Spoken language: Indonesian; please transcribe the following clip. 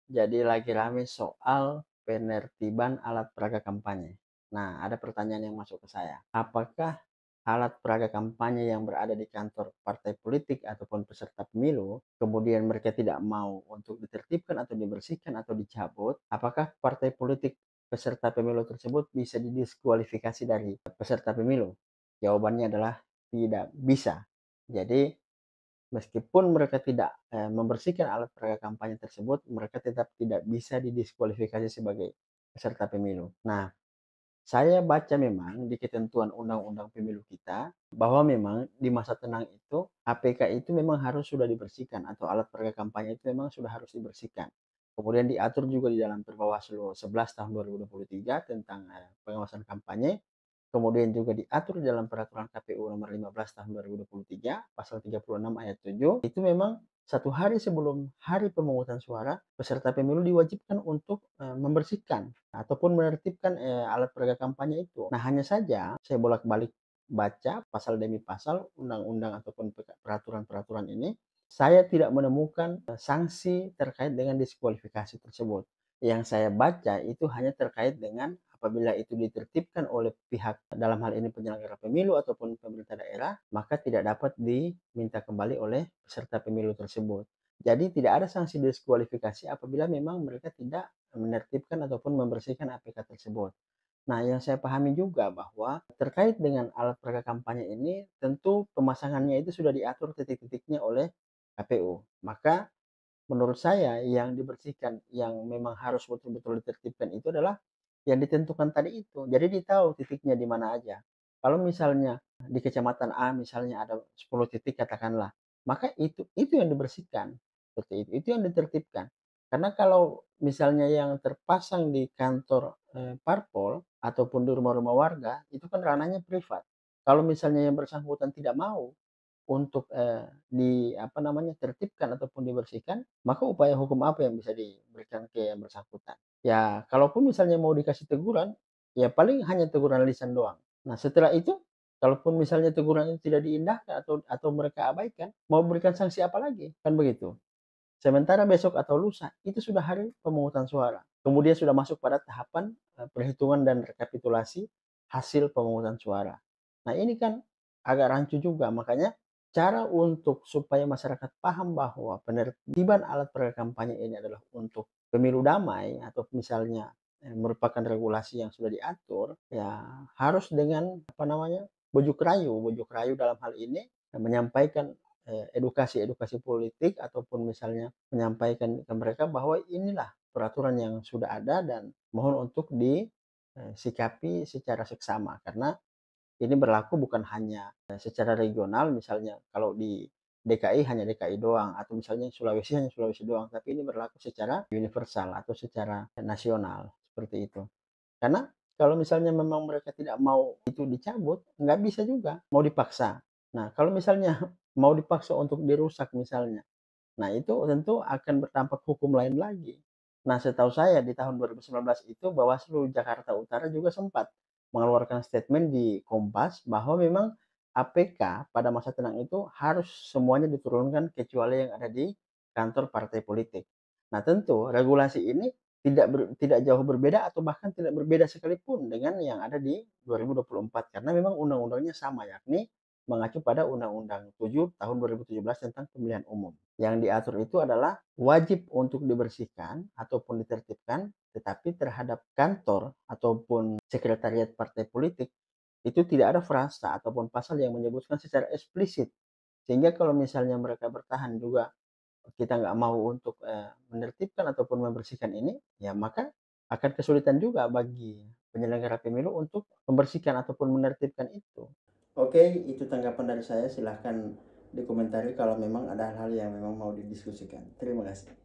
Jadi lagi rame soal penertiban alat peraga kampanye. Nah, ada pertanyaan yang masuk ke saya. Apakah alat peraga kampanye yang berada di kantor partai politik ataupun peserta pemilu, kemudian mereka tidak mau untuk ditertibkan atau dibersihkan atau dicabut, apakah partai politik peserta pemilu tersebut bisa didiskualifikasi dari peserta pemilu? Jawabannya adalah tidak bisa. Jadi meskipun mereka tidak, membersihkan alat peraga kampanye tersebut, mereka tetap tidak bisa didiskualifikasi sebagai peserta pemilu. Nah, saya baca memang di ketentuan undang-undang pemilu kita, bahwa memang di masa tenang itu, APK itu memang harus sudah dibersihkan atau alat peraga kampanye itu memang sudah harus dibersihkan. Kemudian diatur juga di dalam Perbawaslu 11 tahun 2023 tentang, pengawasan kampanye. Kemudian juga diatur dalam peraturan KPU nomor 15 tahun 2023 pasal 36 ayat 7, itu memang satu hari sebelum hari pemungutan suara, peserta pemilu diwajibkan untuk membersihkan ataupun menertibkan alat peraga kampanye itu. Nah, hanya saja saya bolak-balik baca pasal demi pasal undang-undang ataupun peraturan-peraturan ini, saya tidak menemukan sanksi terkait dengan diskualifikasi tersebut. Yang saya baca itu hanya terkait dengan apabila itu ditertibkan oleh pihak dalam hal ini penyelenggara pemilu ataupun pemerintah daerah, maka tidak dapat diminta kembali oleh peserta pemilu tersebut. Jadi tidak ada sanksi diskualifikasi apabila memang mereka tidak menertibkan ataupun membersihkan APK tersebut. Nah, yang saya pahami juga bahwa terkait dengan alat peraga kampanye ini, tentu pemasangannya itu sudah diatur titik-titiknya oleh KPU. Maka menurut saya yang dibersihkan, yang memang harus betul-betul ditertibkan itu adalah yang ditentukan tadi itu. Jadi ditahu titiknya di mana aja. Kalau misalnya di kecamatan A misalnya ada 10 titik katakanlah, maka itu yang dibersihkan. Seperti itu yang ditertibkan. Karena kalau misalnya yang terpasang di kantor parpol ataupun di rumah-rumah warga, itu kan ranahnya privat. Kalau misalnya yang bersangkutan tidak mau untuk, tertibkan ataupun dibersihkan, maka upaya hukum apa yang bisa diberikan ke yang bersangkutan? Ya, kalaupun misalnya mau dikasih teguran, ya paling hanya teguran lisan doang. Nah, setelah itu, kalaupun misalnya teguran itu tidak diindahkan atau mereka abaikan, mau berikan sanksi apa lagi? Kan begitu. Sementara besok atau lusa, itu sudah hari pemungutan suara. Kemudian sudah masuk pada tahapan, perhitungan dan rekapitulasi hasil pemungutan suara. Nah, ini kan agak rancu juga, makanya cara untuk supaya masyarakat paham bahwa penertiban alat peraga kampanye ini adalah untuk pemilu damai atau misalnya, merupakan regulasi yang sudah diatur, ya harus dengan bujuk rayu dalam hal ini, menyampaikan edukasi-edukasi politik ataupun misalnya menyampaikan ke mereka bahwa inilah peraturan yang sudah ada dan mohon untuk disikapi secara seksama karena ini berlaku bukan hanya secara regional misalnya kalau di DKI hanya DKI doang atau misalnya Sulawesi hanya Sulawesi doang, tapi ini berlaku secara universal atau secara nasional seperti itu. Karena kalau misalnya memang mereka tidak mau itu dicabut, nggak bisa juga, mau dipaksa. Nah, kalau misalnya mau dipaksa untuk dirusak misalnya, nah itu tentu akan berdampak hukum lain lagi. Nah, setahu saya di tahun 2019 itu Bawaslu Jakarta Utara juga sempat mengeluarkan statement di Kompas bahwa memang APK pada masa tenang itu harus semuanya diturunkan kecuali yang ada di kantor partai politik. Nah, tentu regulasi ini tidak jauh berbeda atau bahkan tidak berbeda sekalipun dengan yang ada di 2024 karena memang undang-undangnya sama yakni mengacu pada Undang-Undang 7 tahun 2017 tentang pemilihan umum. Yang diatur itu adalah wajib untuk dibersihkan ataupun ditertibkan, tetapi terhadap kantor ataupun sekretariat partai politik itu tidak ada frasa ataupun pasal yang menyebutkan secara eksplisit. Sehingga kalau misalnya mereka bertahan juga kita nggak mau untuk menertibkan ataupun membersihkan ini, ya maka akan kesulitan juga bagi penyelenggara pemilu untuk membersihkan ataupun menertibkan itu. Oke, itu tanggapan dari saya. Silahkan dikomentari kalau memang ada hal-hal yang memang mau didiskusikan. Terima kasih.